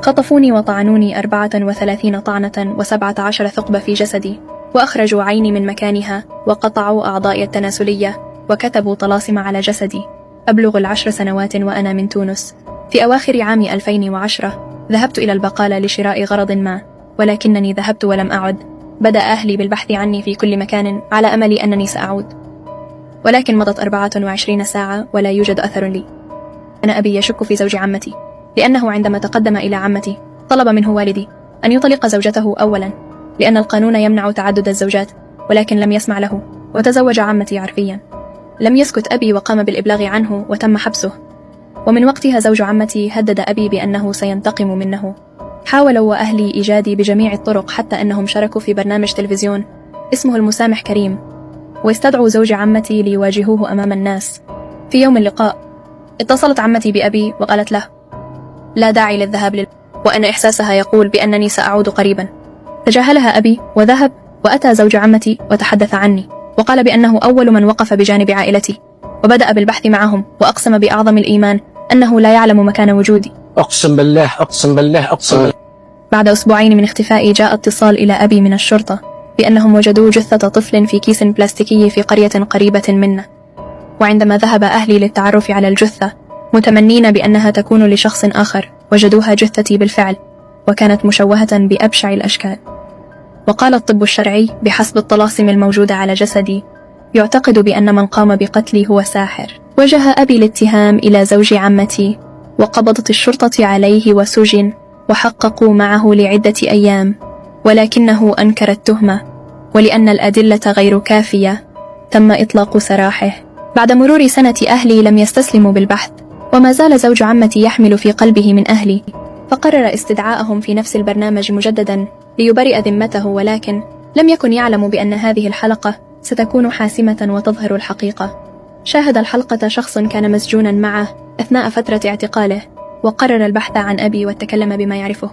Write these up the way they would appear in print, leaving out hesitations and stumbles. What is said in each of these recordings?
خطفوني وطعنوني 34 طعنة و17 ثقب في جسدي، وأخرجوا عيني من مكانها وقطعوا أعضائي التناسلية وكتبوا طلاسم على جسدي. أبلغ ال10 سنوات وأنا من تونس. في أواخر عام 2010 ذهبت إلى البقالة لشراء غرض ما، ولكنني ذهبت ولم أعد. بدأ أهلي بالبحث عني في كل مكان على أمل أنني سأعود، ولكن مضت 24 ساعة ولا يوجد أثر لي. أنا أبي يشك في زوج عمتي، لأنه عندما تقدم إلى عمتي طلب منه والدي أن يطلق زوجته أولا، لأن القانون يمنع تعدد الزوجات، ولكن لم يسمع له وتزوج عمتي عرفيا. لم يسكت أبي وقام بالإبلاغ عنه وتم حبسه، ومن وقتها زوج عمتي هدد أبي بأنه سينتقم منه. حاولوا وأهلي إيجادي بجميع الطرق، حتى أنهم شاركوا في برنامج تلفزيون اسمه المسامح كريم، واستدعوا زوج عمتي ليواجهوه أمام الناس. في يوم اللقاء اتصلت عمتي بأبي وقالت له لا داعي للذهاب وأن إحساسها يقول بأنني سأعود قريبا. تجاهلها أبي وذهب وأتى زوج عمتي وتحدث عني، وقال بأنه أول من وقف بجانب عائلتي، وبدأ بالبحث معهم، وأقسم بأعظم الإيمان أنه لا يعلم مكان وجودي. أقسم بالله أقسم بالله أقسم بالله. بعد أسبوعين من اختفائي جاء اتصال إلى أبي من الشرطة بأنهم وجدوا جثة طفل في كيس بلاستيكي في قرية قريبة منا. وعندما ذهب أهلي للتعرف على الجثة متمنين بأنها تكون لشخص آخر، وجدوها جثتي بالفعل، وكانت مشوهة بأبشع الأشكال. وقال الطب الشرعي بحسب الطلاسم الموجودة على جسدي يعتقد بأن من قام بقتلي هو ساحر. وجه أبي الاتهام إلى زوج عمتي، وقبضت الشرطة عليه وسجن، وحققوا معه لعدة أيام، ولكنه أنكر التهمة، ولأن الأدلة غير كافية تم إطلاق سراحه. بعد مرور سنة أهلي لم يستسلموا بالبحث، وما زال زوج عمتي يحمل في قلبه من أهلي، فقرر استدعاءهم في نفس البرنامج مجددا ليبرئ ذمته، ولكن لم يكن يعلم بأن هذه الحلقة ستكون حاسمة وتظهر الحقيقة. شاهد الحلقة شخص كان مسجونا معه أثناء فترة اعتقاله، وقرر البحث عن أبي وتكلم بما يعرفه.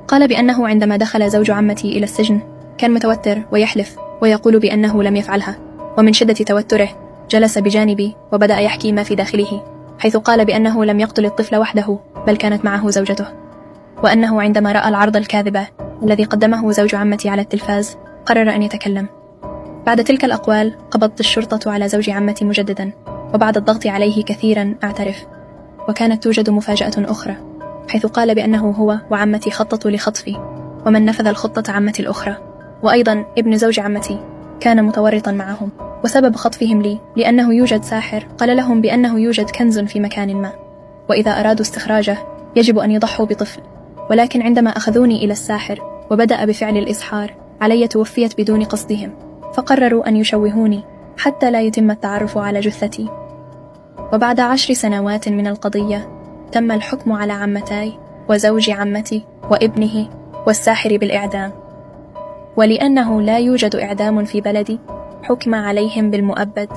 قال بأنه عندما دخل زوج عمتي إلى السجن كان متوتر ويحلف ويقول بأنه لم يفعلها، ومن شدة توتره جلس بجانبي وبدأ يحكي ما في داخله، حيث قال بأنه لم يقتل الطفل وحده بل كانت معه زوجته، وأنه عندما رأى العرض الكاذبة الذي قدمه زوج عمتي على التلفاز قرر أن يتكلم. بعد تلك الأقوال قبضت الشرطة على زوج عمتي مجددا، وبعد الضغط عليه كثيرا اعترف. وكانت توجد مفاجأة أخرى، حيث قال بأنه هو وعمتي خططوا لخطفي، ومن نفذ الخطة عمتي الأخرى، وأيضا ابن زوج عمتي كان متورطا معهم. وسبب خطفهم لي لأنه يوجد ساحر قال لهم بأنه يوجد كنز في مكان ما، وإذا أرادوا استخراجه يجب أن يضحوا بطفل. ولكن عندما أخذوني إلى الساحر وبدأ بفعل الإسحار علي توفيت بدون قصدهم، فقرروا أن يشوهوني حتى لا يتم التعرف على جثتي. وبعد 10 سنوات من القضية تم الحكم على عمتاي وزوج عمتي وابنه والساحر بالإعدام، ولأنه لا يوجد إعدام في بلدي حكم عليهم بالمؤبد